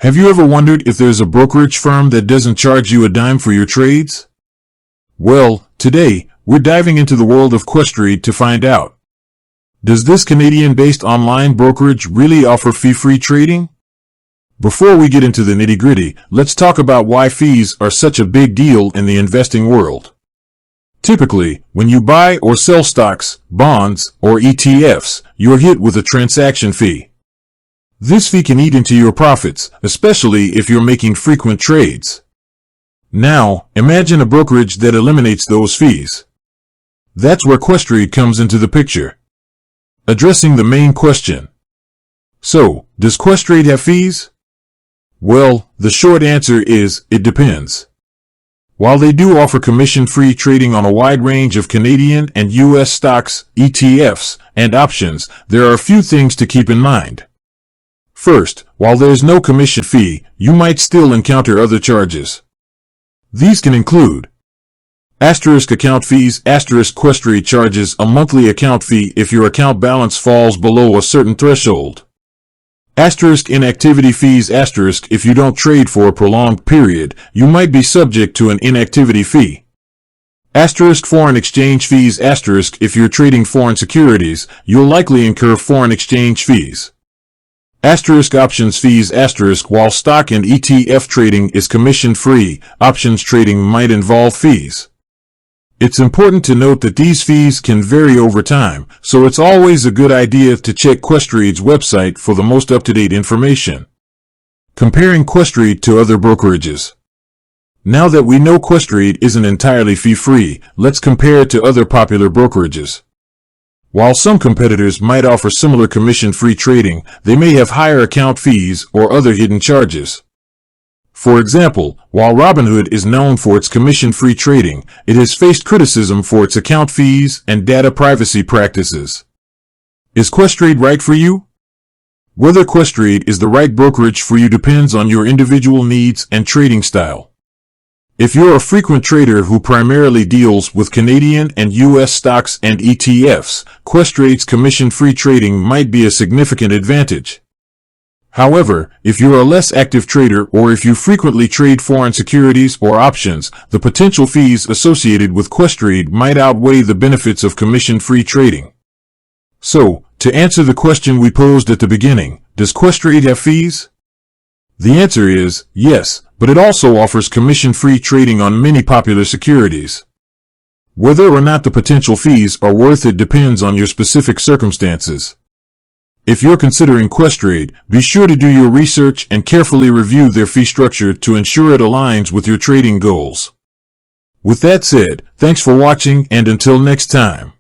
Have you ever wondered if there's a brokerage firm that doesn't charge you a dime for your trades? Well, today, we're diving into the world of Questrade to find out. Does this Canadian-based online brokerage really offer fee-free trading? Before we get into the nitty-gritty, let's talk about why fees are such a big deal in the investing world. Typically, when you buy or sell stocks, bonds, or ETFs, you're hit with a transaction fee. This fee can eat into your profits, especially if you're making frequent trades. Now, imagine a brokerage that eliminates those fees. That's where Questrade comes into the picture, addressing the main question. So, does Questrade have fees? Well, the short answer is, it depends. While they do offer commission-free trading on a wide range of Canadian and U.S. stocks, ETFs, and options, there are a few things to keep in mind. First, while there's no commission fee, you might still encounter other charges. These can include account fees. Questrade charges a monthly account fee if your account balance falls below a certain threshold. Inactivity fees. If you don't trade for a prolonged period, you might be subject to an inactivity fee. Foreign exchange fees. If you're trading foreign securities, you'll likely incur foreign exchange fees. Options fees. While stock and ETF trading is commission-free, options trading might involve fees. It's important to note that these fees can vary over time, so it's always a good idea to check Questrade's website for the most up-to-date information. Comparing Questrade to other brokerages. Now that we know Questrade isn't entirely fee-free, let's compare it to other popular brokerages. While some competitors might offer similar commission-free trading, they may have higher account fees or other hidden charges. For example, while Robinhood is known for its commission-free trading, it has faced criticism for its account fees and data privacy practices. Is Questrade right for you? Whether Questrade is the right brokerage for you depends on your individual needs and trading style. If you're a frequent trader who primarily deals with Canadian and U.S. stocks and ETFs, Questrade's commission-free trading might be a significant advantage. However, if you're a less active trader or if you frequently trade foreign securities or options, the potential fees associated with Questrade might outweigh the benefits of commission-free trading. So, to answer the question we posed at the beginning, does Questrade have fees? The answer is yes, but it also offers commission-free trading on many popular securities. Whether or not the potential fees are worth it depends on your specific circumstances. If you're considering Questrade, be sure to do your research and carefully review their fee structure to ensure it aligns with your trading goals. With that said, thanks for watching, and until next time.